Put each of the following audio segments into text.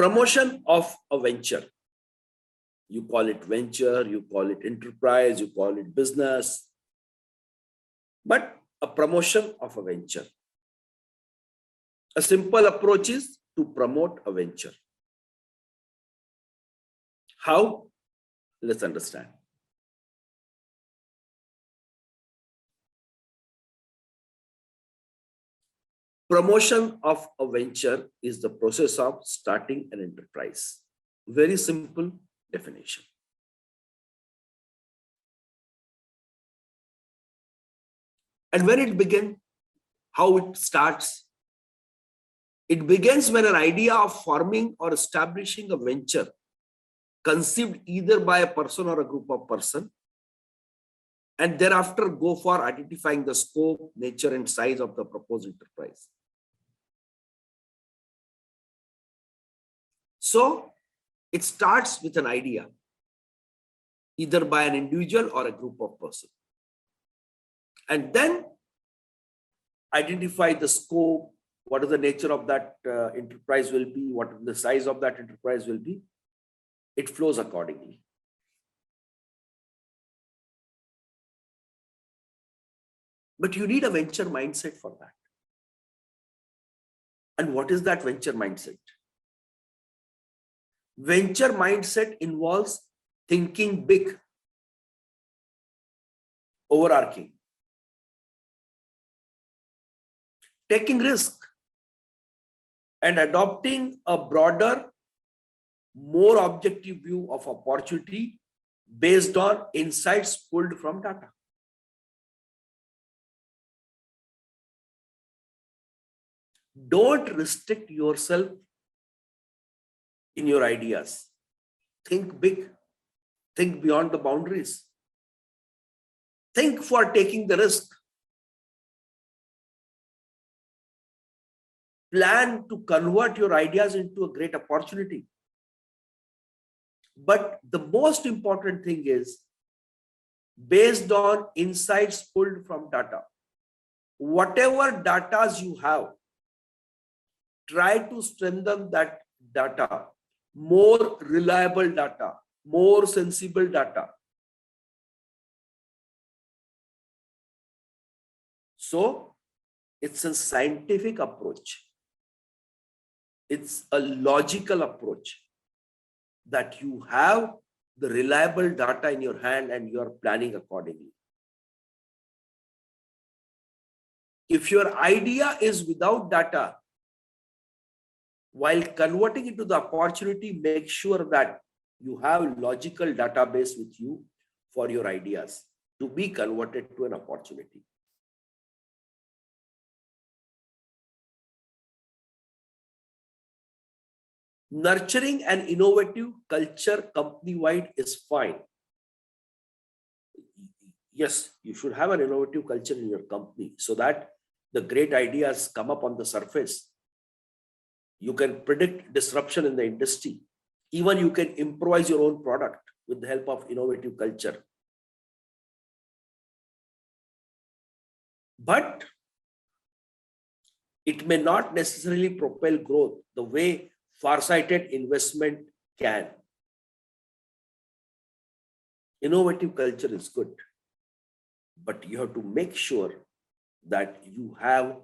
Promotion of a venture. You call it venture, you call it enterprise, you call it business, but a promotion of a venture. A simple approach is to promote a venture. How? Let's understand. Promotion of a venture is the process of starting an enterprise. Very simple definition. And when it begins, how it starts? It begins when an idea of forming or establishing a venture conceived either by a person or a group of persons, and thereafter go for identifying the scope, nature, and size of the proposed enterprise. So it starts with an idea, either by an individual or a group of persons, and then identify the scope, what is the nature of that enterprise will be, what the size of that enterprise will be. It flows accordingly. But you need a venture mindset for that. And what is that venture mindset? Venture mindset involves thinking big, overarching, taking risk, and adopting a broader, more objective view of opportunity based on insights pulled from data. Don't restrict yourself in your ideas. Think big. Think beyond the boundaries. Think for taking the risk. Plan to convert your ideas into a great opportunity. But the most important thing is, based on insights pulled from data, whatever data you have, try to strengthen that data, more reliable data, more sensible data. So it's a scientific approach. It's a logical approach that you have the reliable data in your hand and you are planning accordingly. If your idea is without data, while converting into the opportunity, make sure that you have logical database with you for your ideas to be converted to an opportunity. Nurturing an innovative culture company-wide is fine. Yes, you should have an innovative culture in your company so that the great ideas come up on the surface. You can predict disruption in the industry. Even you can improvise your own product with the help of innovative culture. But it may not necessarily propel growth the way far-sighted investment can. Innovative culture is good, but you have to make sure that you have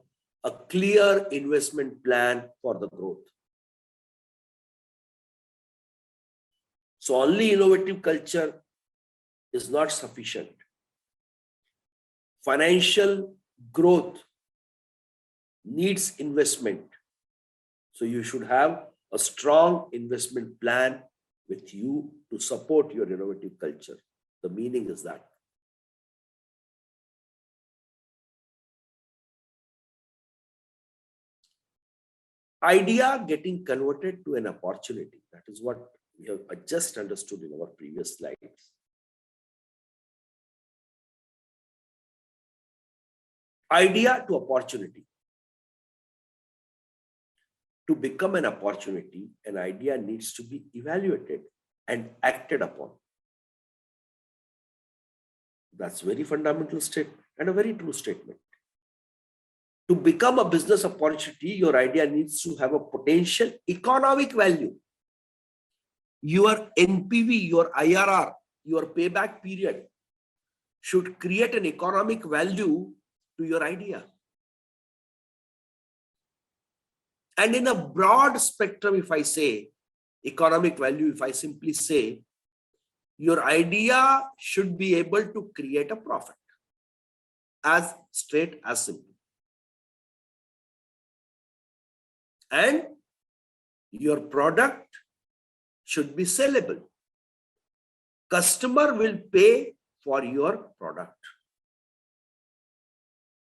a clear investment plan for the growth. So only innovative culture is not sufficient. Financial growth needs investment. So you should have a strong investment plan with you to support your innovative culture. The meaning is that. Idea getting converted to an opportunity. That is what we have just understood in our previous slides. Idea to opportunity. To become an opportunity, an idea needs to be evaluated and acted upon. That's a very fundamental statement and a very true statement. To become a business opportunity, your idea needs to have a potential economic value. your NPV, your IRR, your payback period should create an economic value to your idea. And in a broad spectrum, if I say economic value, if I simply say your idea should be able to create a profit, as straight as simple. And your product should be sellable. Customer will pay for your product.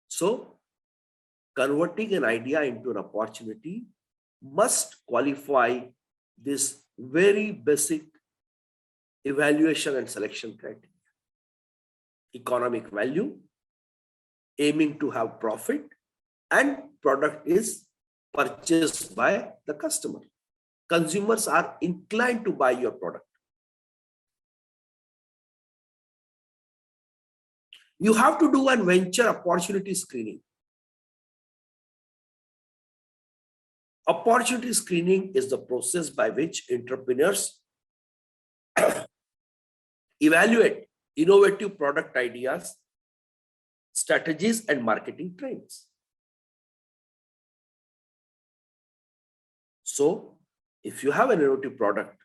So, converting an idea into an opportunity must qualify this very basic evaluation and selection criteria. Economic value, aiming to have profit, and product is purchased by the customer. Consumers are inclined to buy your product. You have to do a venture opportunity screening. Opportunity screening is the process by which entrepreneurs evaluate innovative product ideas, strategies, and marketing trends. So, if you have an innovative product,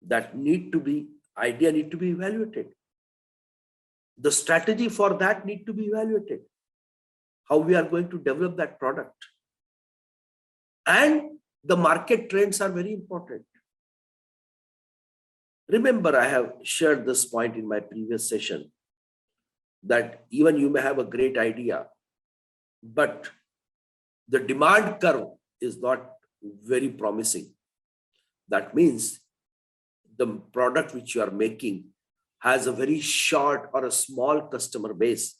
that idea need to be evaluated. The strategy for that need to be evaluated. How we are going to develop that product. And the market trends are very important. Remember, I have shared this point in my previous session that even you may have a great idea, but the demand curve is not very promising. That means the product which you are making has a very short or a small customer base.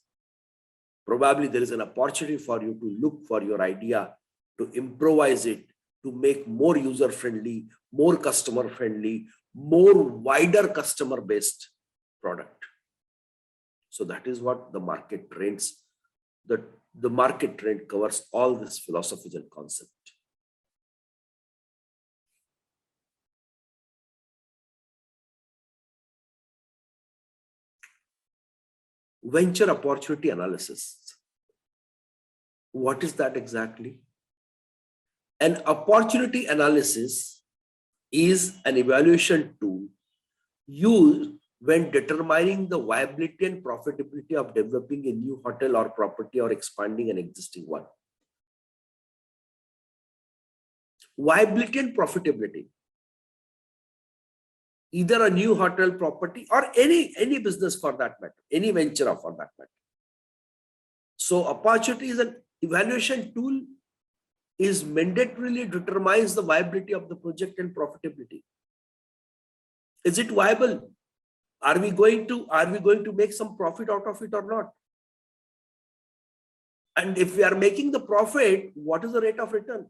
Probably there is an opportunity for you to look for your idea, to improvise it, to make more user-friendly, more customer-friendly, more wider customer-based product. So that is what the market trends. The market trend covers all these philosophies and concepts. Venture opportunity analysis. What is that exactly? An opportunity analysis is an evaluation tool used when determining the viability and profitability of developing a new hotel or property or expanding an existing one. Viability and profitability. Either a new hotel property or any business for that matter, any venture for that matter. So opportunity is an evaluation tool, is mandatorily determines the viability of the project and profitability. Is it viable? Are we going to make some profit out of it or not? And if we are making the profit, what is the rate of return?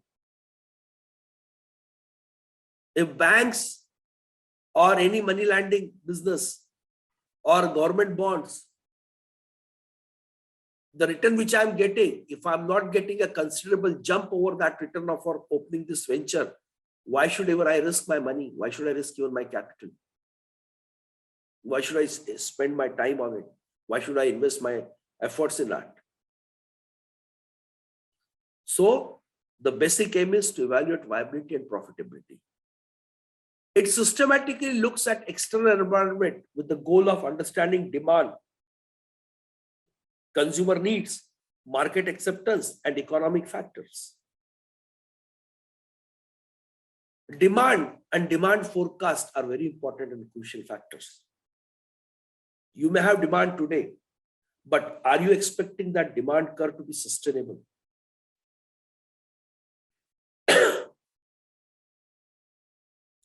If banks or any money lending business or government bonds, the return which I'm getting, if I'm not getting a considerable jump over that return of for opening this venture, why should ever I risk my money? Why should I risk even my capital? Why should I spend my time on it? Why should I invest my efforts in that? So the basic aim is to evaluate viability and profitability. It systematically looks at external environment with the goal of understanding demand, consumer needs, market acceptance, and economic factors. Demand and demand forecast are very important and crucial factors. You may have demand today, but are you expecting that demand curve to be sustainable?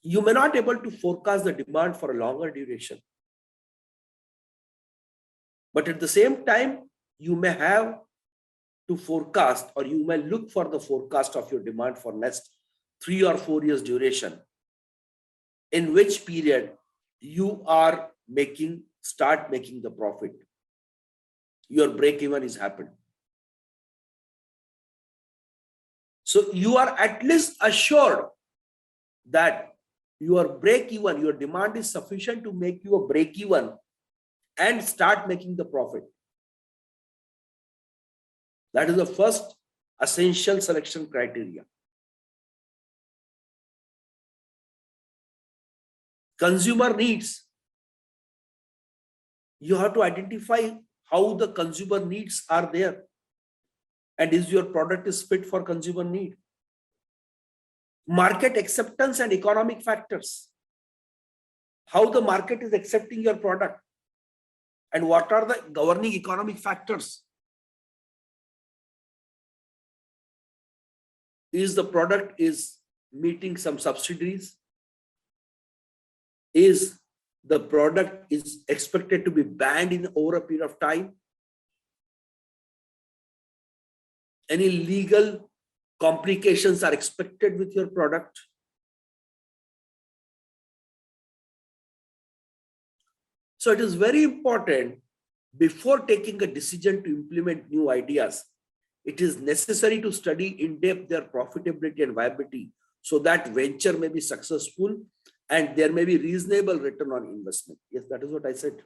You may not be able to forecast the demand for a longer duration. But at the same time, you may have to forecast, or you may look for the forecast of your demand for next 3 or 4 years duration, in which period you are start making the profit. Your break even is happened. So you are at least assured that your break even, your demand is sufficient to make you a break even and start making the profit. That is the first essential selection criteria. Consumer needs. You have to identify how the consumer needs are there, and is your product is fit for consumer need. Market acceptance and economic factors. How the market is accepting your product, and what are the governing economic factors. Is the product is meeting some subsidies? Is the product is expected to be banned in over a period of time? Any legal complications are expected with your product? So it is very important, before taking a decision to implement new ideas, it is necessary to study in depth their profitability and viability, so that venture may be successful and there may be reasonable return on investment. Yes, that is what I said.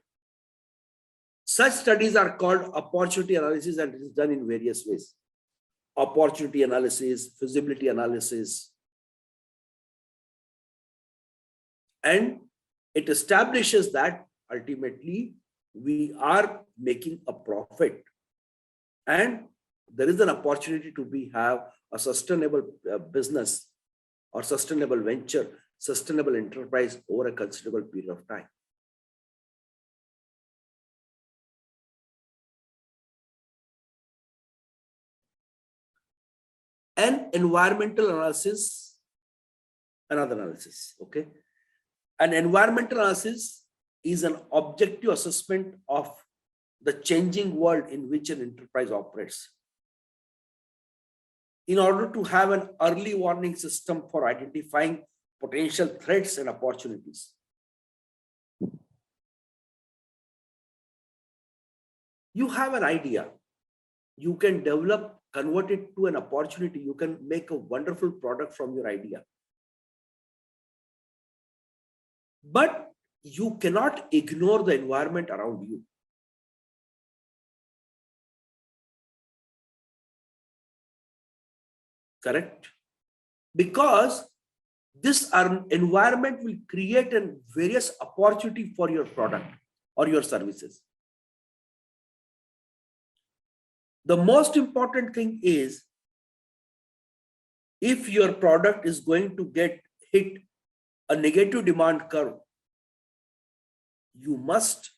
Such studies are called opportunity analysis, and it is done in various ways. Opportunity analysis, feasibility analysis, and it establishes that ultimately we are making a profit and there is an opportunity to have a sustainable business or sustainable venture, sustainable enterprise over a considerable period of time. And environmental analysis, another analysis, okay? An environmental analysis is an objective assessment of the changing world in which an enterprise operates, in order to have an early warning system for identifying potential threats and opportunities. You have an idea, you can develop, convert it to an opportunity, you can make a wonderful product from your idea. But you cannot ignore the environment around you. Correct? Because this environment will create a various opportunity for your product or your services. The most important thing is, if your product is going to get hit a negative demand curve, you must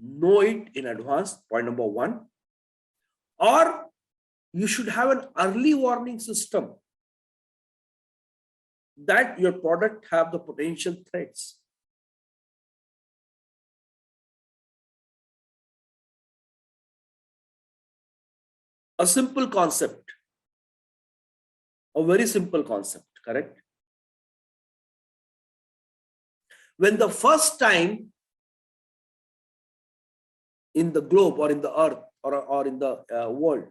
know it in advance, point number one, or you should have an early warning system that your product have the potential threats. A simple concept, a very simple concept, correct? When the first time in the globe or in the earth or in the world,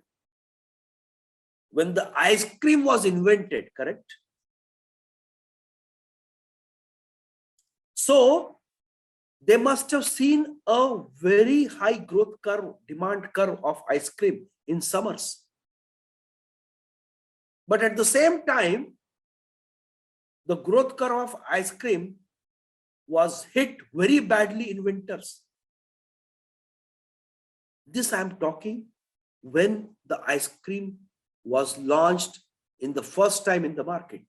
when the ice cream was invented, correct? So they must have seen a very high growth curve, demand curve of ice cream in summers. But at the same time, the growth curve of ice cream was hit very badly in winters. This I am talking when the ice cream was launched in the first time in the market.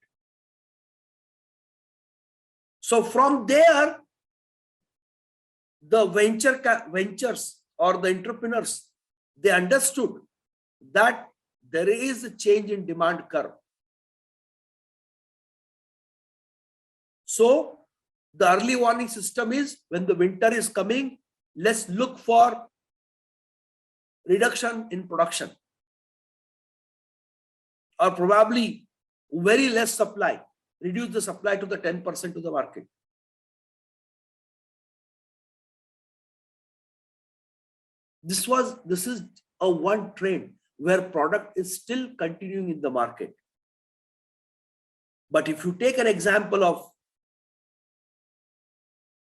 So from there, the ventures or the entrepreneurs, they understood that there is a change in demand curve. So the early warning system is, when the winter is coming, let's look for reduction in production, or probably very less supply, reduce the supply to the 10% to the market. This is a one trend where product is still continuing in the market. But if you take an example of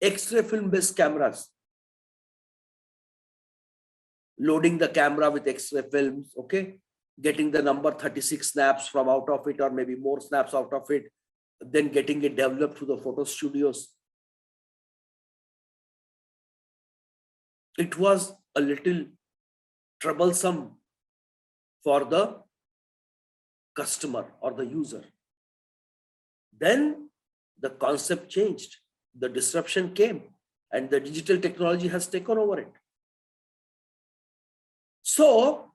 X-ray film based cameras, loading the camera with X-ray films, okay, getting the number 36 snaps from out of it, or maybe more snaps out of it, then getting it developed through the photo studios. It was a little troublesome for the customer or the user. Then the concept changed, the disruption came, and the digital technology has taken over it. So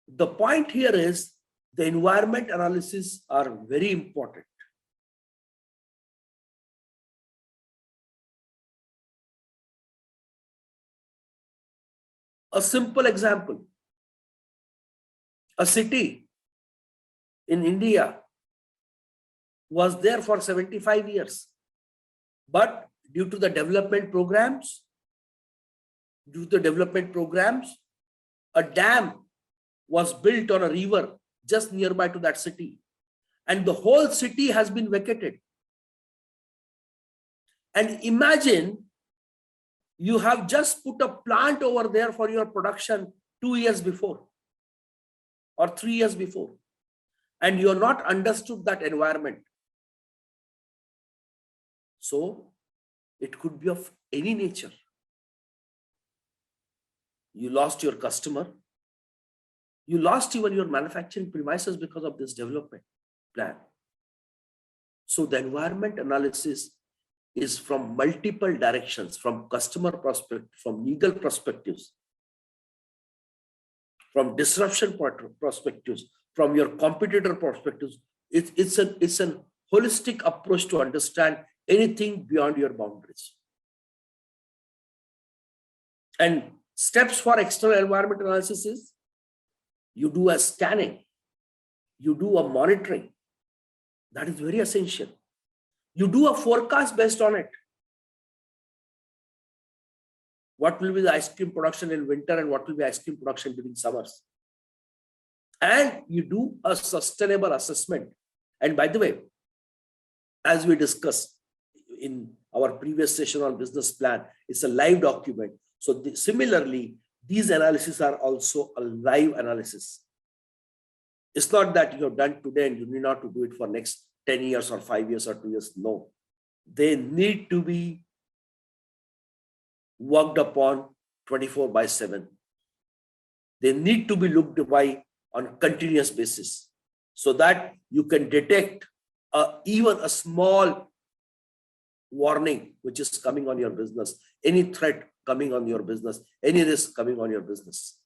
the point here is the environment analysis are very important. A simple example, a city in India was there for 75 years, but due to the development programs, a dam was built on a river just nearby to that city, and the whole city has been vacated. And imagine you have just put a plant over there for your production 2 years before or 3 years before, and you are not understood that environment. So it could be of any nature. You lost your customer, you lost even your manufacturing premises because of this development plan. So the environment analysis is from multiple directions, from customer perspective, from legal perspectives, from disruption perspectives, from your competitor perspectives. It's a holistic approach to understand anything beyond your boundaries. And steps for external environment analysis is you do a scanning, you do a monitoring. That is very essential. You do a forecast based on it. What will be the ice cream production in winter and what will be ice cream production during summers? And you do a sustainable assessment. And by the way, as we discussed in our previous session on business plan, it's a live document. So similarly, these analyses are also a live analysis. It's not that you have done today and you need not to do it for next 10 years or 5 years or 2 years. No, they need to be worked upon 24/7. They need to be looked by on a continuous basis so that you can detect even a small warning which is coming on your business, any threat coming on your business, any risk coming on your business.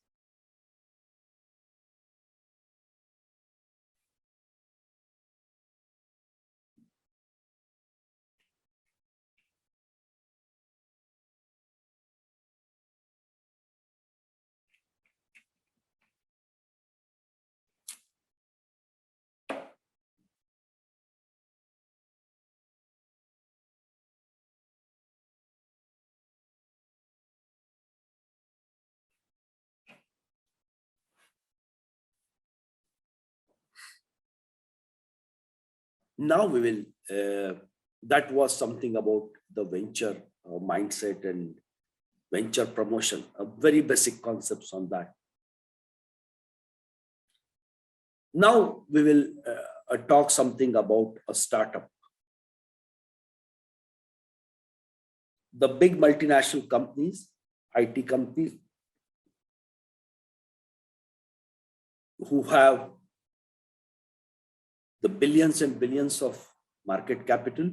Now we will, that was something about the venture mindset and venture promotion, very basic concepts on that. Now we will talk something about a startup. The big multinational companies, IT companies, who have the billions and billions of market capital,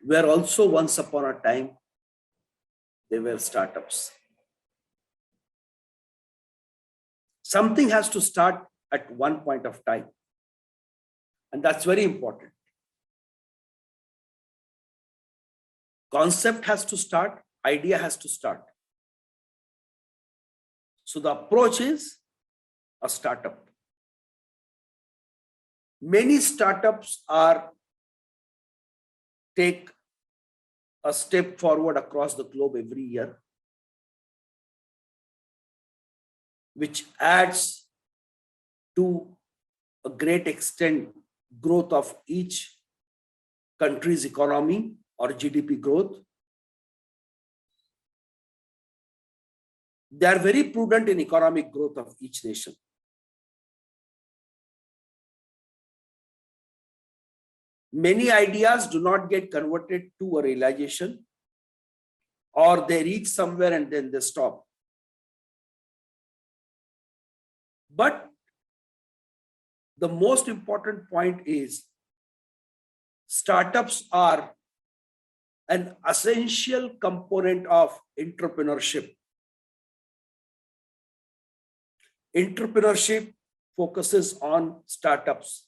were also once upon a time, they were startups. Something has to start at one point of time. And that's very important. Concept has to start, idea has to start. So the approach is a startup. Many startups take a step forward across the globe every year, which adds to a great extent growth of each country's economy or GDP growth. They are very prudent in economic growth of each nation. Many ideas do not get converted to a realization, or they reach somewhere and then they stop. But the most important point is startups are an essential component of entrepreneurship. Entrepreneurship focuses on startups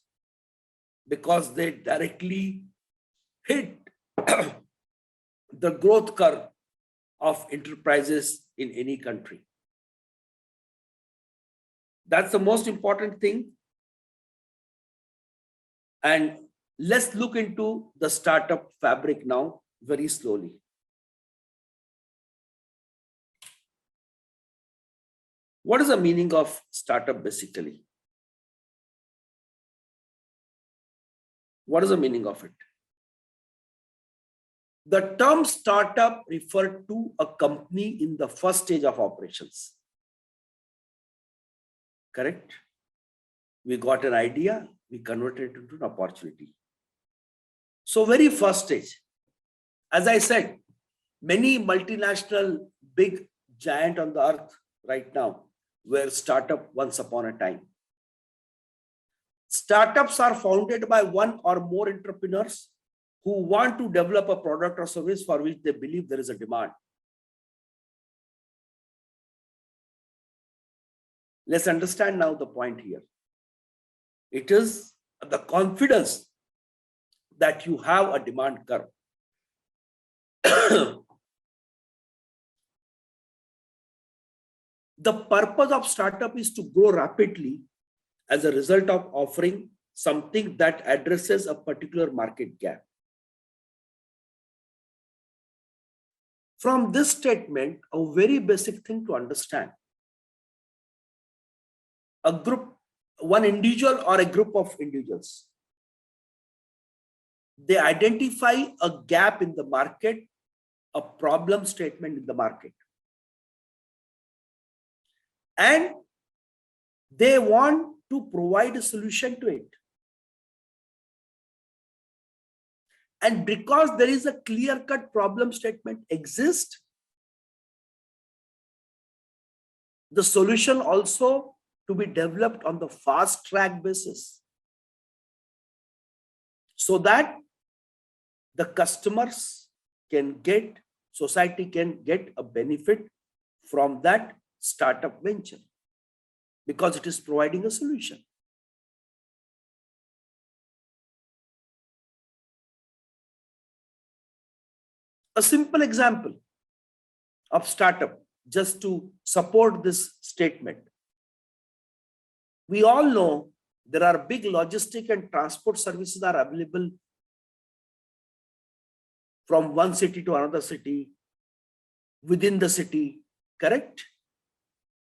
because they directly hit the growth curve of enterprises in any country. That's the most important thing. And let's look into the startup fabric now very slowly. What is the meaning of startup basically? What is the meaning of it? The term startup referred to a company in the first stage of operations. Correct? We got an idea, we converted it into an opportunity. So very first stage. As I said, many multinational big giant on the earth right now were startup once upon a time. Startups are founded by one or more entrepreneurs who want to develop a product or service for which they believe there is a demand. Let's understand now the point here. It is the confidence that you have a demand curve. The purpose of startup is to grow rapidly as a result of offering something that addresses a particular market gap. From this statement, a very basic thing to understand. A group, one individual or a group of individuals, they identify a gap in the market, a problem statement in the market. And they want to provide a solution to it. And because there is a clear-cut problem statement exists, the solution also to be developed on the fast track basis, so that the customers can get, society can get a benefit from that startup venture because it is providing a solution. A simple example of startup just to support this statement. We all know there are big logistic and transport services are available from one city to another city, within the city, correct?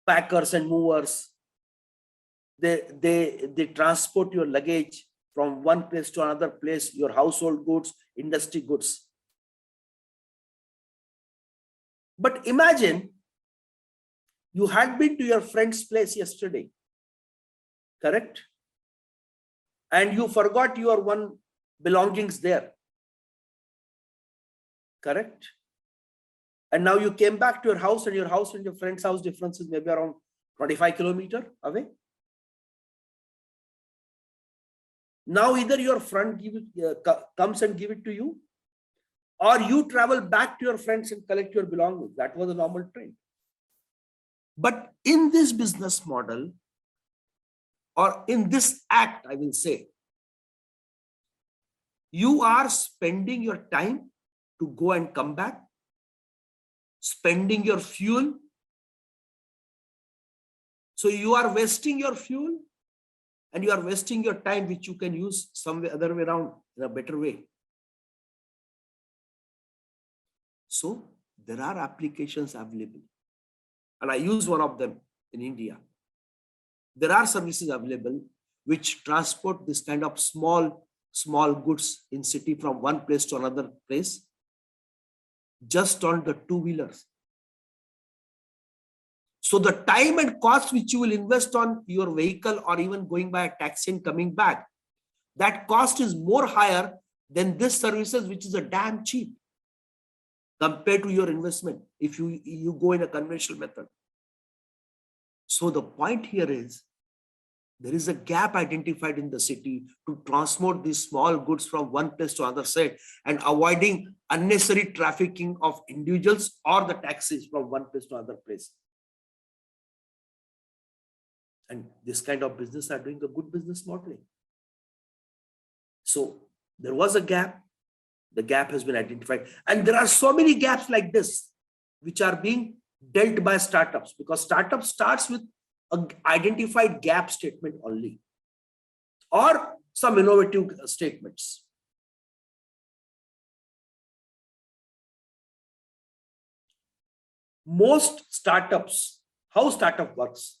Packers and movers, they transport your luggage from one place to another place, your household goods, industry goods. But imagine you had been to your friend's place yesterday, correct? And you forgot your one belongings there, correct? And now you came back to your house, and your friend's house difference is maybe around 25 kilometers away. Now either your friend comes and give it to you, or you travel back to your friends and collect your belongings. That was a normal trend. But in this business model, or in this act, I will say, you are spending your time to go and come back, spending your fuel. So you are wasting your fuel and you are wasting your time, which you can use some other way around in a better way. So there are applications available, and I use one of them in India. There are services available which transport this kind of small small goods in city from one place to another place just on the two-wheelers. So the time and cost which you will invest on your vehicle or even going by a taxi and coming back, that cost is more higher than this services, which is a damn cheap compared to your investment if you go in a conventional method. So the point here is there is a gap identified in the city to transport these small goods from one place to another side and avoiding unnecessary trafficking of individuals or the taxis from one place to another place. And this kind of business are doing a good business modeling. So there was a gap. The gap has been identified. And there are so many gaps like this, which are being dealt by startups, because startup starts with an identified gap statement only, or some innovative statements. Most startups, how startup works?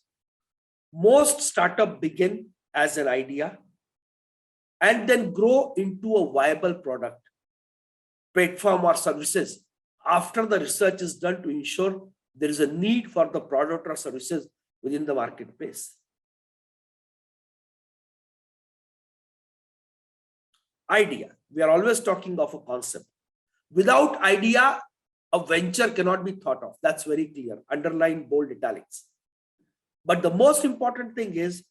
Most startup begin as an idea and then grow into a viable product, platform or services after the research is done to ensure there is a need for the product or services within the marketplace. Idea. We are always talking of a concept. Without idea, a venture cannot be thought of. That's very clear. Underline, bold, italics. But the most important thing is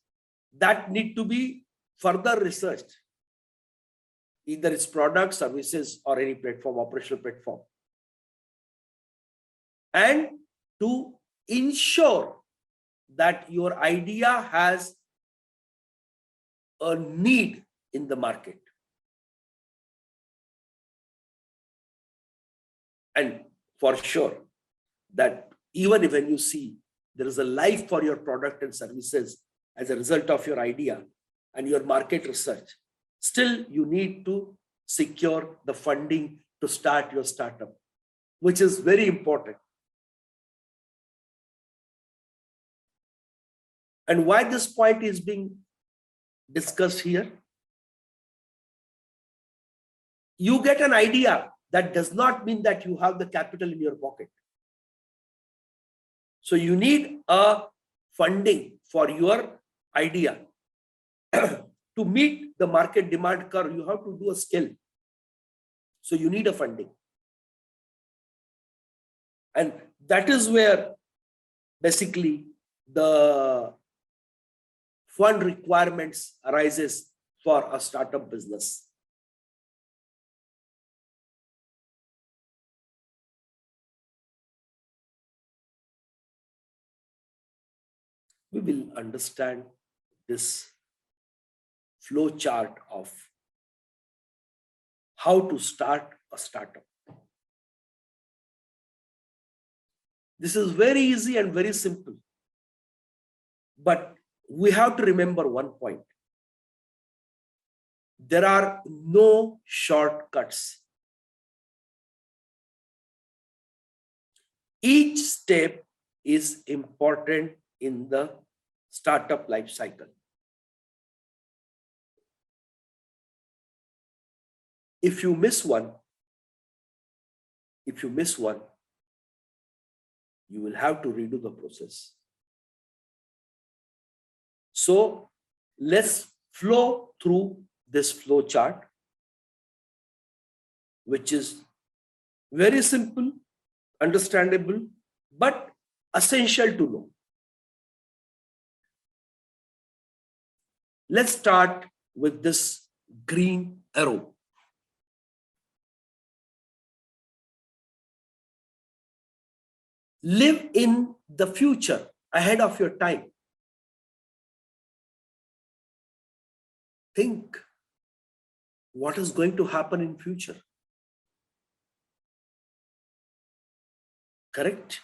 that need to be further researched. Either it's product, services, or any platform, operational platform. And to ensure that your idea has a need in the market. And for sure that even when you see there is a life for your product and services as a result of your idea and your market research, still you need to secure the funding to start your startup, which is very important. And why this point is being discussed here? You get an idea, that does not mean that you have the capital in your pocket. So you need a funding for your idea. To meet the market demand curve, you have to do a scale. So you need a funding. And that is where basically the fund requirements arises for a startup business. We will understand this flow chart of how to start a startup. This is very easy and very simple. But we have to remember one point. There are no shortcuts. Each step is important in the startup life cycle. If you miss one, you will have to redo the process. So let's flow through this flow chart, which is very simple, understandable, but essential to know. Let's start with this green arrow. Live in the future, ahead of your time. Think what is going to happen in future. Correct?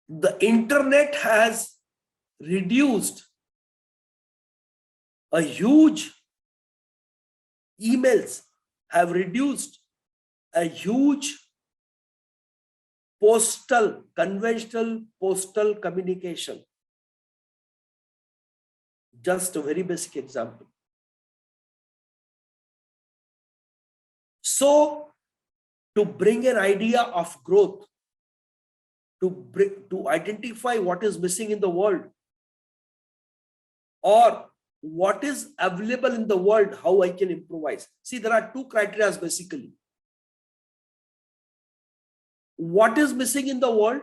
The internet has reduced a huge, emails have reduced a huge conventional postal communication. Just a very basic example. So, to bring an idea of growth, to identify what is missing in the world or what is available in the world, how I can improvise. See, there are two criteria basically. What is missing in the world?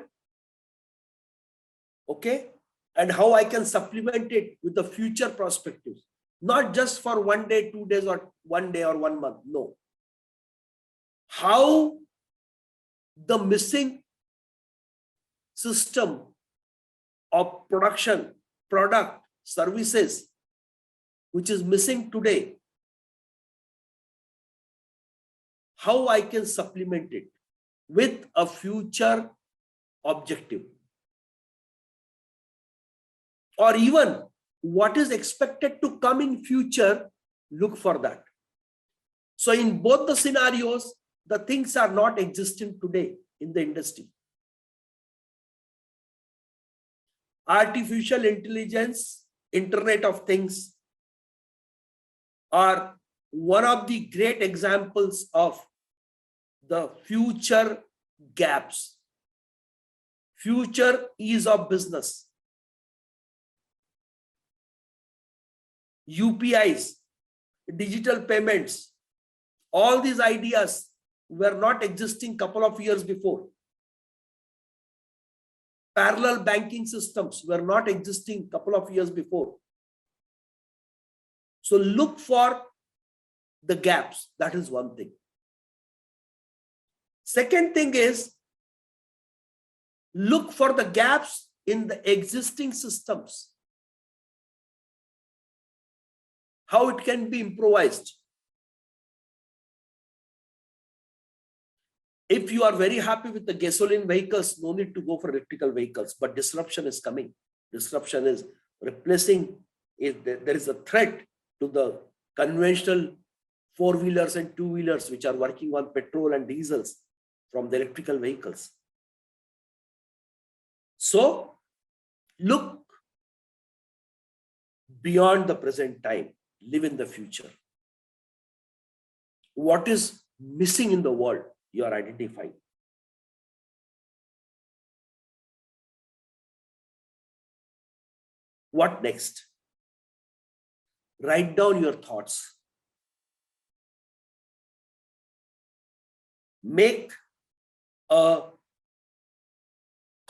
Okay. And how I can supplement it with the future perspectives. Not just for 1 day, 2 days, or 1 day or 1 month. No. How the missing system of production, product, services, which is missing today, how I can supplement it with a future objective. Or even what is expected to come in future, look for that. So in both the scenarios, the things are not existing today in the industry. Artificial intelligence, Internet of Things are one of the great examples of the future gaps, future ease of business. UPIs, digital payments, all these ideas were not existing couple of years before. Parallel banking systems were not existing couple of years before. So look for the gaps. That is one thing. Second thing is, look for the gaps in the existing systems. How it can be improvised. If you are very happy with the gasoline vehicles, no need to go for electrical vehicles, but disruption is coming. Disruption is replacing, there is a threat to the conventional four-wheelers and two-wheelers which are working on petrol and diesels from the electrical vehicles. So look beyond the present time, live in the future. What is missing in the world? You are identifying. What next? Write down your thoughts. Make a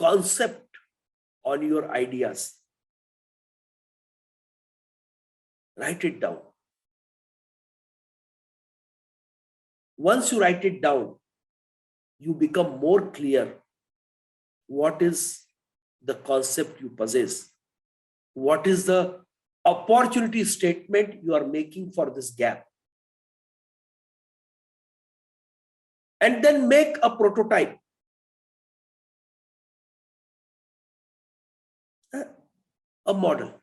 concept on your ideas. Write it down. Once you write it down, you become more clear what is the concept you possess, what is the opportunity statement you are making for this gap. And then make a prototype. A model.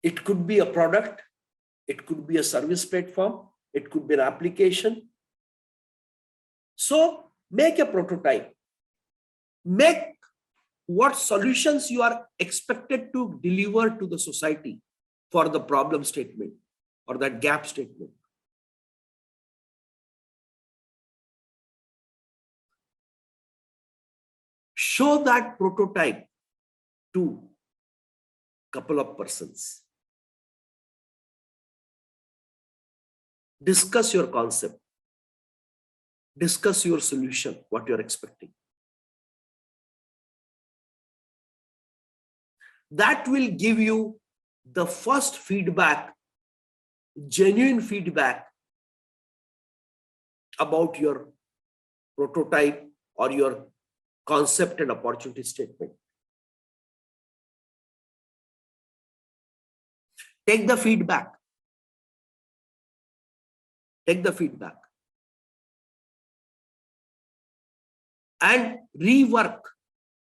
It could be a product, it could be a service platform, it could be an application. So make a prototype. Make what solutions you are expected to deliver to the society for the problem statement or that gap statement. Show that prototype to a couple of persons. Discuss your concept. Discuss your solution, what you're expecting. That will give you the first feedback, genuine feedback about your prototype or your concept and opportunity statement. Take the feedback. Take the feedback. And rework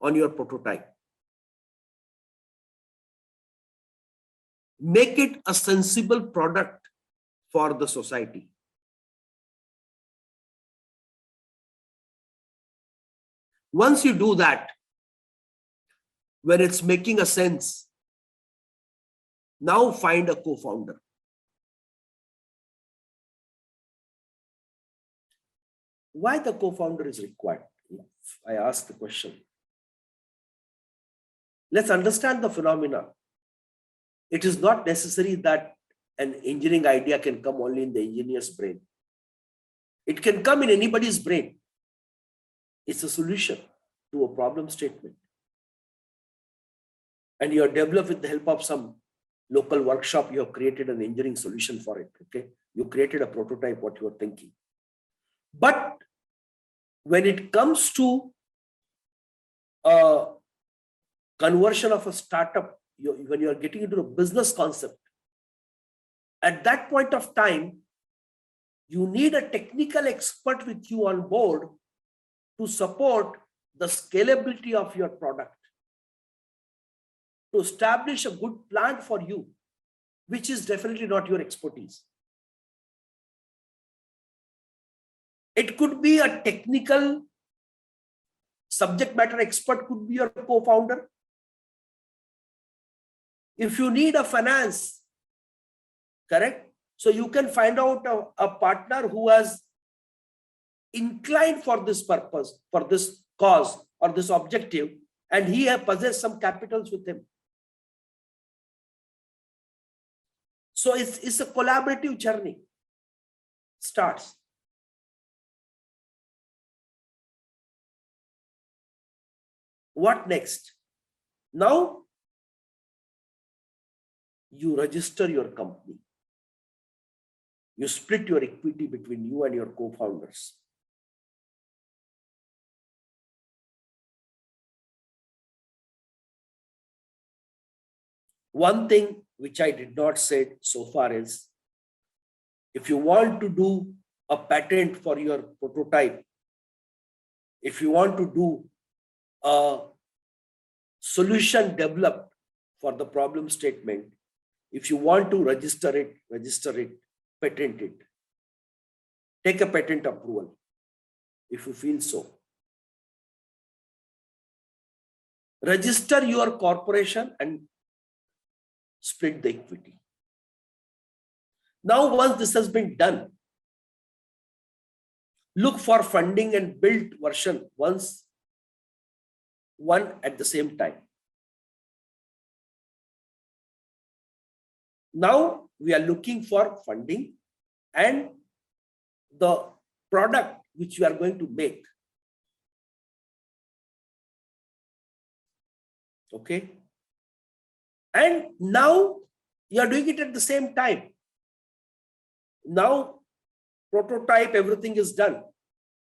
on your prototype. Make it a sensible product for the society. Once you do that, when it's making a sense, Now find a co-founder. Why the co-founder is required? I ask the question. Let's understand the phenomena. It is not necessary that an engineering idea can come only in the engineer's brain. It can come in anybody's brain. It's a solution to a problem statement. And you are developed with the help of some local workshop. You have created an engineering solution for it. Okay, you created a prototype, what you are thinking. But when it comes to a conversion of a startup, when you are getting into a business concept, at that point of time, you need a technical expert with you on board to support the scalability of your product, to establish a good plan for you, which is definitely not your expertise. It could be a technical subject matter expert, could be your co-founder. If you need a finance, correct? So you can find out a partner who has inclined for this purpose, for this cause or this objective, and he has possessed some capitals with him. So it's a collaborative journey. Starts. What next? Now you register your company. You split your equity between you and your co-founders. One thing which I did not say so far is, if you want to do a patent for your prototype, if you want to do a solution developed for the problem statement, if you want to register it, patent it. Take a patent approval if you feel so. Register your corporation and split the equity. Now, once this has been done, look for funding and build version one at the same time. Now we are looking for funding and the product which we are going to make. Okay. And now you are doing it at the same time. Now prototype, everything is done.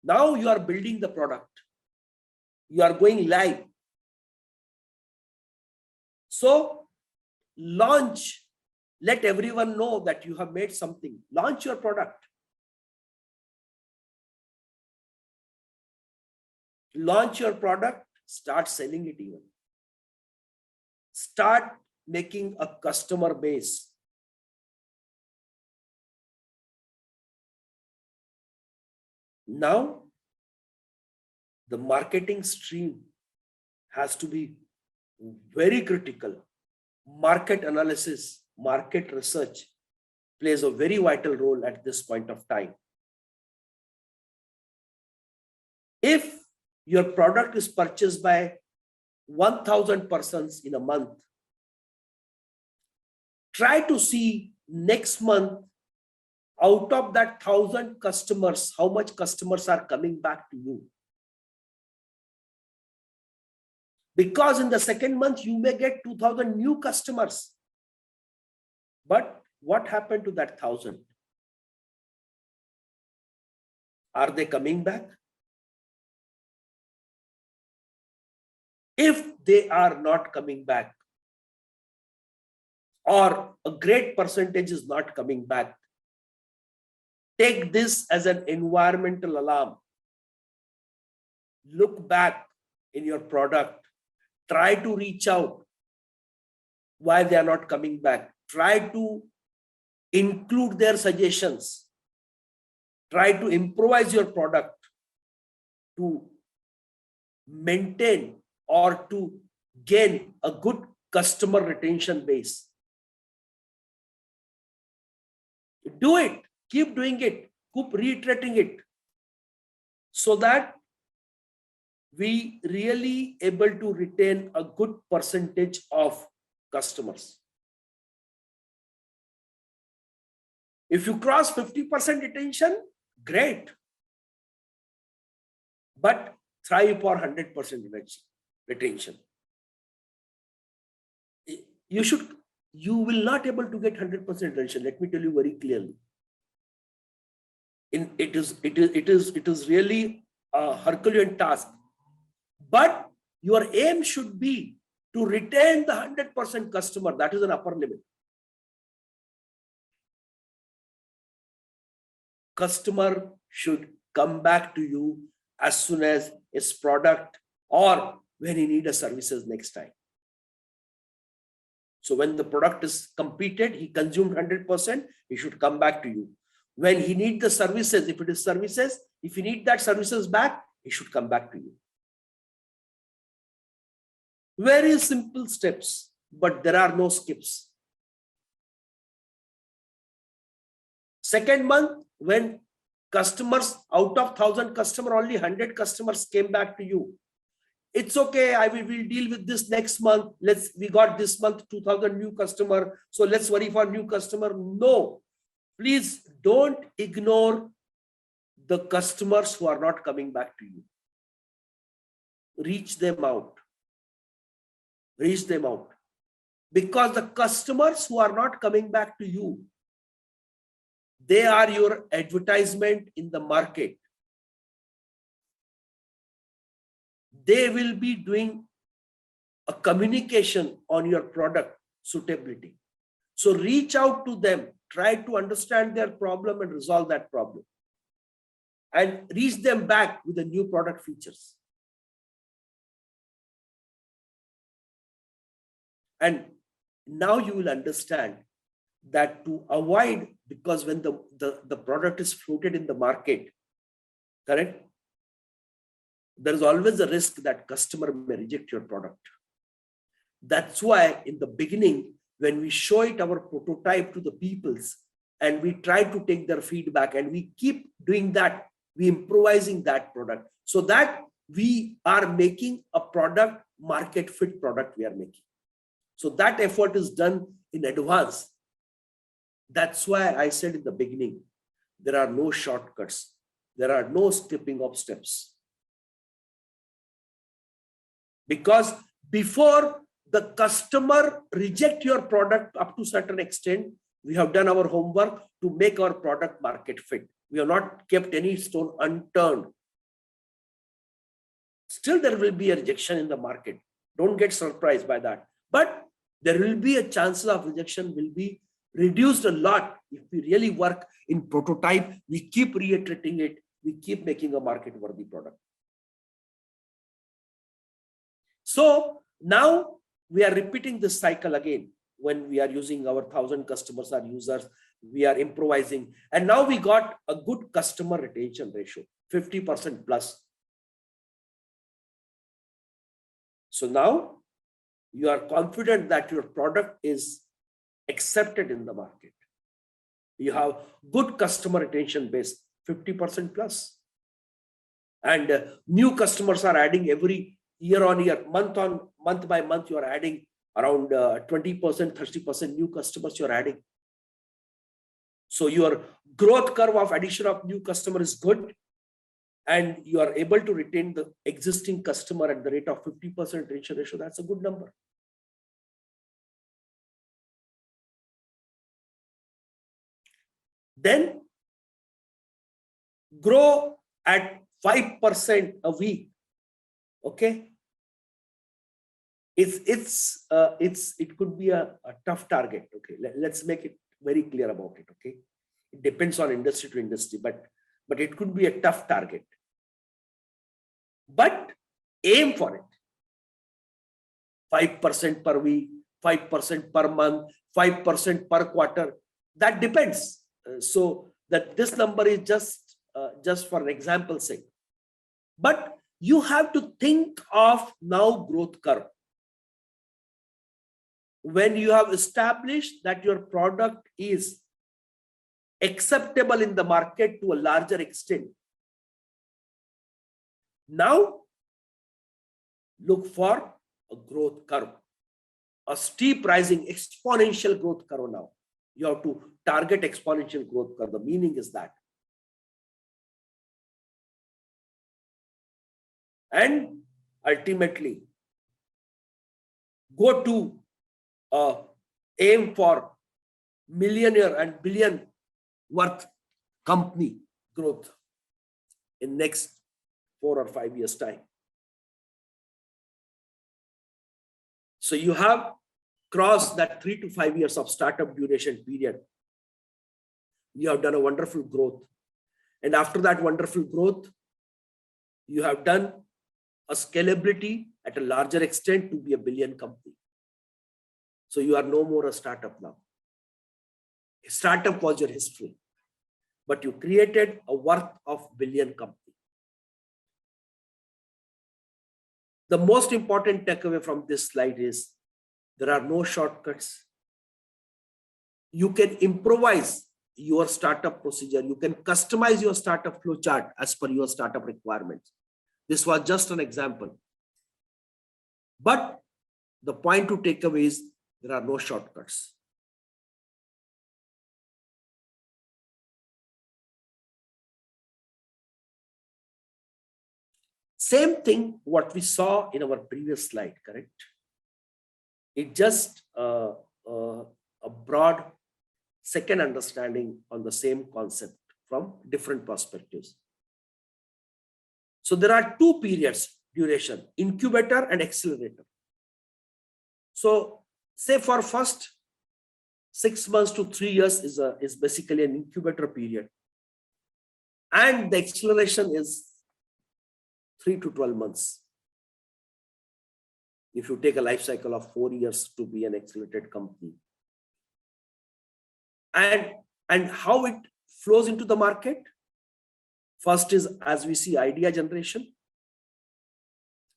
Now you are building the product. You are going live. So launch. Let everyone know that you have made something. Launch your product. Launch your product. Start selling it even. Start making a customer base. Now, the marketing stream has to be very critical. Market analysis, market research plays a very vital role at this point of time. If your product is purchased by 1,000 persons in a month, try to see next month, out of that 1,000 customers, how much customers are coming back to you. Because in the second month, you may get 2,000 new customers. But what happened to that 1,000? Are they coming back? If they are not coming back, or a great percentage is not coming back, take this as an environmental alarm. Look back in your product. Try to reach out why they are not coming back. Try to include their suggestions. Try to improvise your product to maintain or to gain a good customer retention base. Do it. Keep doing it. Keep reiterating it, so that we really able to retain a good percentage of customers. If you cross 50% retention, great. But strive for 100% retention. You will not able to get 100% retention. Let me tell you very clearly. It is really a Herculean task. But your aim should be to retain the 100% customer. That is an upper limit. Customer should come back to you as soon as his product or when he needs services next time. So when the product is completed, he consumed 100%, he should come back to you. When he needs the services, if it is services, if he needs that services back, he should come back to you. Very simple steps, but there are no skips. Second month, when customers, out of 1,000 customers, only 100 customers came back to you. It's okay, we'll deal with this next month. We got this month 2,000 new customer, so let's worry for new customer. No, please don't ignore the customers who are not coming back to you. Reach them out. Reach them out. Because the customers who are not coming back to you, they are your advertisement in the market. They will be doing a communication on your product suitability. So reach out to them, try to understand their problem and resolve that problem. And reach them back with the new product features. And now you will understand that to avoid, because when the product is floated in the market, correct? There is always a risk that customer may reject your product. That's why in the beginning, when we show it our prototype to the peoples and we try to take their feedback and we keep doing that, we improvising that product so that we are making a product, market fit product we are making. So that effort is done in advance. That's why I said in the beginning, there are no shortcuts. There are no skipping of steps. Because before the customer reject your product up to certain extent, we have done our homework to make our product market fit. We have not kept any stone unturned. Still, there will be a rejection in the market. Don't get surprised by that. But there will be a chances of rejection will be reduced a lot if we really work in prototype. We keep reiterating it. We keep making a market-worthy product. So now we are repeating this cycle again. When we are using our 1,000 customers or users, we are improvising. And now we got a good customer retention ratio, 50% plus. So now you are confident that your product is accepted in the market. You have good customer retention base, 50% plus. And new customers are adding every year on year, month by month, you are adding around 20%, 30% new customers you're adding. So your growth curve of addition of new customer is good. And you are able to retain the existing customer at the rate of 50% retention ratio. That's a good number. Then grow at 5% a week. Okay. It could be a tough target. Okay. Let's make it very clear about it. Okay. It depends on industry to industry, but it could be a tough target. But aim for it. 5% per week, 5% per month, 5% per quarter. That depends. So that this number is just for example's sake. But you have to think of now growth curve. When you have established that your product is acceptable in the market to a larger extent. Now, look for a growth curve, a steep rising exponential growth curve now. You have to target exponential growth curve. The meaning is that. And ultimately, go to aim for millionaire and billion worth company growth in next 4 or 5 years time. So you have crossed that 3 to 5 years of startup duration period. You have done a wonderful growth. And after that wonderful growth, you have done a scalability at a larger extent to be a billion company. So you are no more a startup now. A startup was your history, but you created a worth of billion company. The most important takeaway from this slide is there are no shortcuts. You can improvise your startup procedure. You can customize your startup flowchart as per your startup requirements. This was just an example. But the point to take away is there are no shortcuts. Same thing what we saw in our previous slide, correct? It just a broad second understanding on the same concept from different perspectives. So there are two periods duration, incubator and accelerator. So say for first 6 months to 3 years is basically an incubator period. And the acceleration is 3 to 12 months. If you take a life cycle of 4 years to be an accelerated company. And how it flows into the market? First is, as we see, idea generation.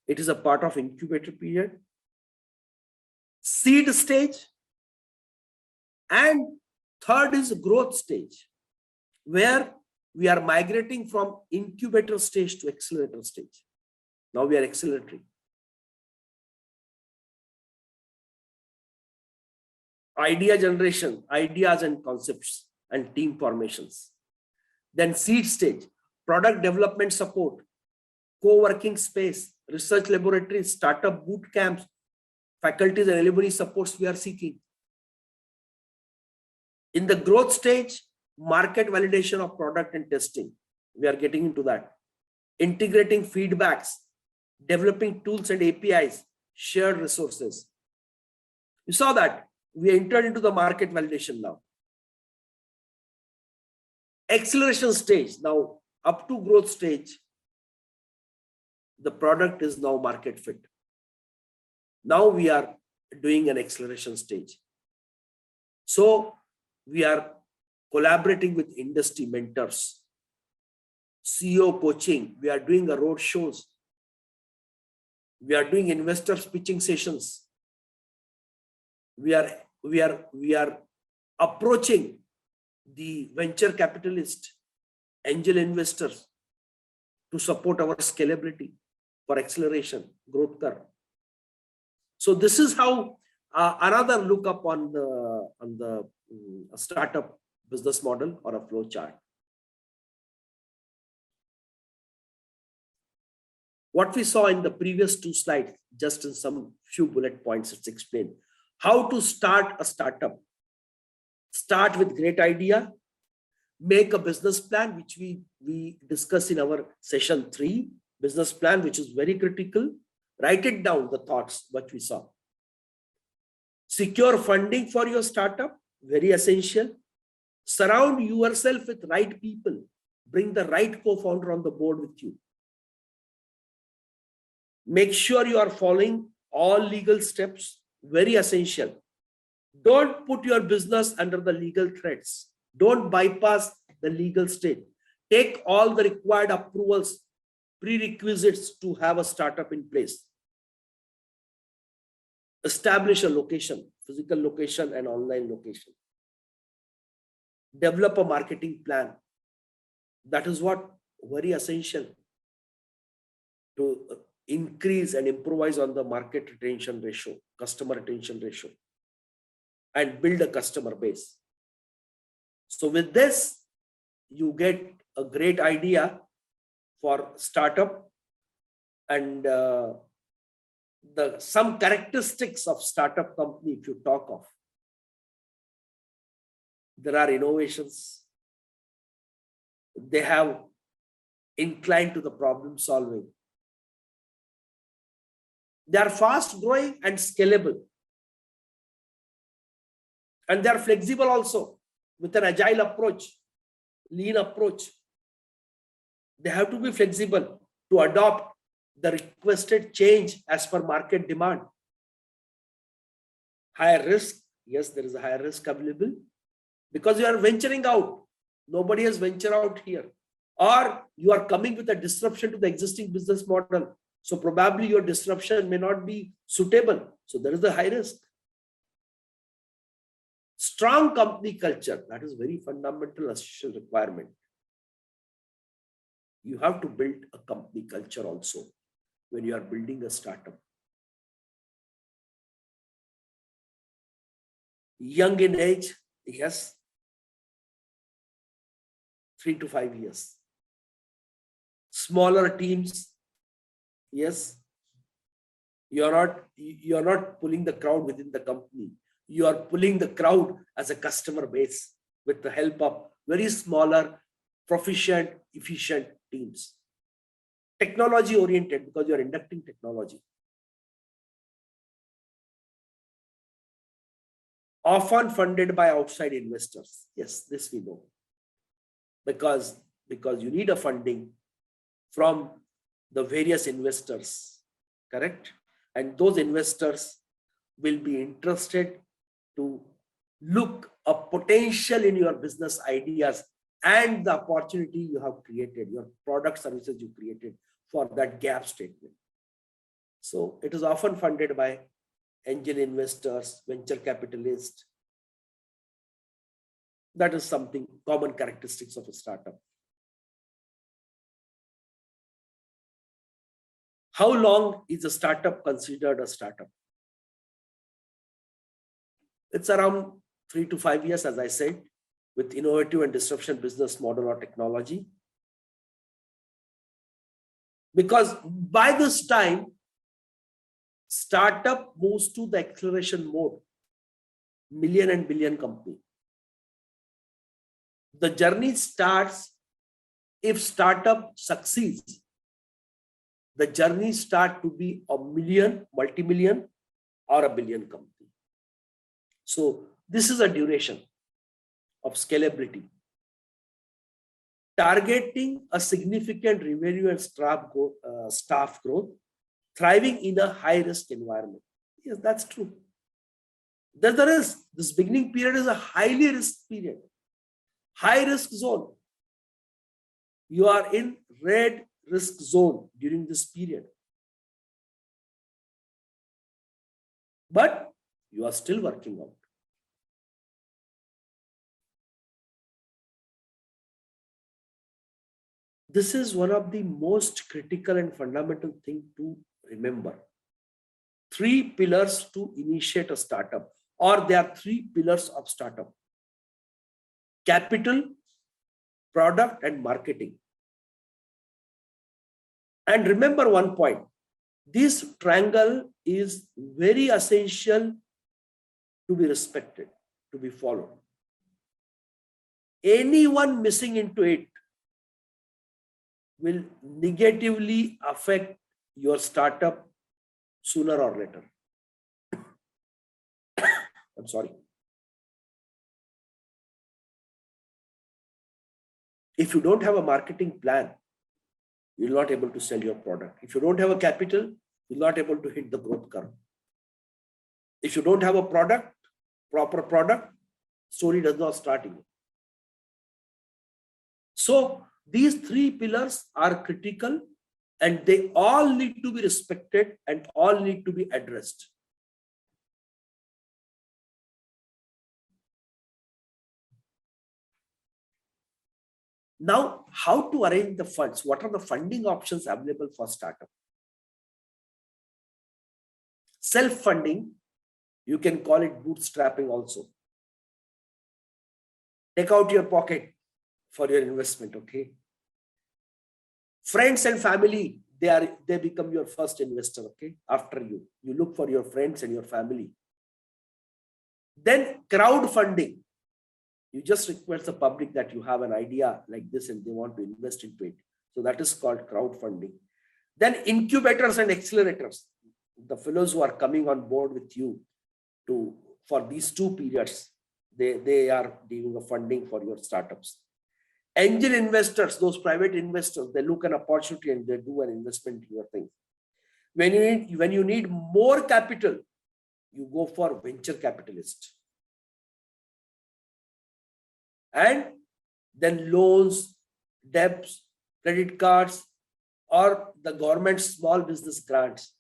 It is a part of incubator period. Seed stage. And third is growth stage, where we are migrating from incubator stage to accelerator stage. Now we are accelerating. Idea generation, ideas and concepts and team formations. Then seed stage, product development support, co-working space, research laboratories, startup boot camps, faculties and alumni supports we are seeking. In the growth stage, market validation of product and testing. We are getting into that. Integrating feedbacks, developing tools and APIs, shared resources. You saw that. We entered into the market validation now. Acceleration stage. Now, up to growth stage, the product is now market fit. Now we are doing an acceleration stage. So we are collaborating with industry mentors, CEO coaching. We are doing a road shows. We are doing investors pitching sessions. We are approaching the venture capitalist, angel investors to support our scalability for acceleration, growth curve. So this is how another look up on the startup business model or a flow chart. What we saw in the previous two slides, just in some few bullet points, it's explained how to start a startup. Start with great idea, make a business plan, which we discussed in our session 3, business plan, which is very critical. Write it down, the thoughts, what we saw. Secure funding for your startup, very essential. Surround yourself with right people. Bring the right co-founder on the board with you. Make sure you are following all legal steps, very essential. Don't put your business under the legal threats. Don't bypass the legal state. Take all the required approvals, prerequisites to have a startup in place. Establish a location, physical location and online location. develop a marketing plan. That is what very essential to increase and improvise on the market retention ratio, customer retention ratio, and build a customer base. So with this, you get a great idea for startup and some characteristics of startup company. If you talk of, there are innovations. They have inclined to the problem solving. They are fast growing and scalable. And they are flexible also with an agile approach, lean approach. They have to be flexible to adopt the requested change as per market demand. Higher risk. Yes, there is a higher risk available because you are venturing out. Nobody has ventured out here. Or you are coming with a disruption to the existing business model. So probably your disruption may not be suitable. So there is a high risk. Strong company culture. That is very fundamental essential requirement. You have to build a company culture also when you are building a startup. Young in age, yes, 3 to 5 years. Smaller teams, yes. You are not pulling the crowd within the company. You are pulling the crowd as a customer base with the help of very smaller, proficient, efficient teams. Technology oriented because you are inducting technology. Often funded by outside investors. Yes, this we know. Because you need a funding from the various investors, correct? And those investors will be interested to look a potential in your business ideas and the opportunity you have created, your product services you created for that gap statement. So it is often funded by angel investors, venture capitalists. That is something common characteristics of a startup. How long is a startup considered a startup? It's around 3 to 5 years, as I said, with innovative and disruption business model or technology. Because by this time, startup moves to the acceleration mode, million and billion company. The journey starts if startup succeeds. The journey starts to be a million, multi-million, or a billion company. So this is a duration of scalability. Targeting a significant revenue and staff growth, thriving in a high-risk environment. Yes, that's true. There's the risk. This beginning period is a highly risk period. High-risk zone. You are in red risk zone during this period. But you are still working out. This is one of the most critical and fundamental thing to remember. 3 pillars to initiate a startup, or there are 3 pillars of startup: capital, product, and marketing. And remember one point, this triangle is very essential to be respected, to be followed. Anyone missing into it will negatively affect your startup sooner or later. I'm sorry. If you don't have a marketing plan, you're not able to sell your product. If you don't have a capital, you're not able to hit the growth curve. If you don't have a product, proper product, story does not start again. So these 3 pillars are critical and they all need to be respected and all need to be addressed. Now, how to arrange the funds? What are the funding options available for startup? Self-funding, you can call it bootstrapping also. Take out your pocket for your investment, okay? Friends and family, they become your first investor, okay? After you look for your friends and your family. Then crowdfunding, you just request the public that you have an idea like this and they want to invest into it. So that is called crowdfunding. Then incubators and accelerators, the fellows who are coming on board with you for these 2 periods, they are giving a funding for your startups. Angel investors, those private investors, they look an opportunity and they do an investment in your thing. When you need more capital, you go for venture capitalist. And then loans, debts, credit cards, or the government small business grants.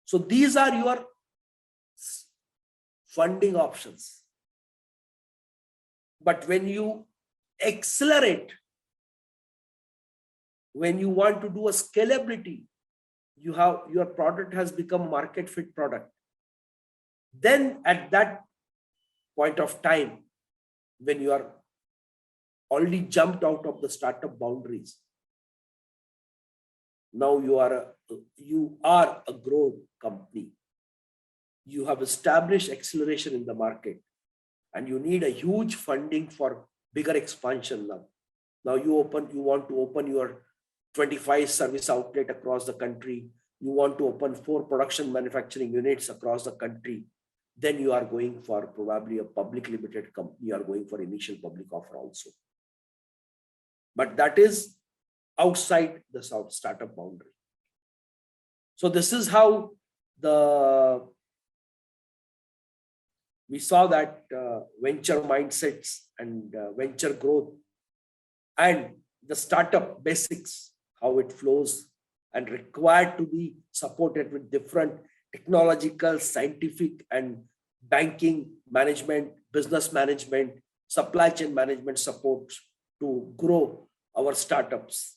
So these are your funding options. But when you accelerate, when you want to do a scalability, your product has become market fit product. Then at that point of time, when you are already jumped out of the startup boundaries, now you are a growth company. You have established acceleration in the market and you need a huge funding for bigger expansion now. Now you want to open your 25 service outlet across the country. You want to open 4 production manufacturing units across the country. Then you are going for probably a public limited company. You are going for initial public offer also. But that is outside the startup boundary. So this is how we saw that venture mindsets and venture growth and the startup basics, how it flows and required to be supported with different technological, scientific and banking management, business management, supply chain management support to grow our startups.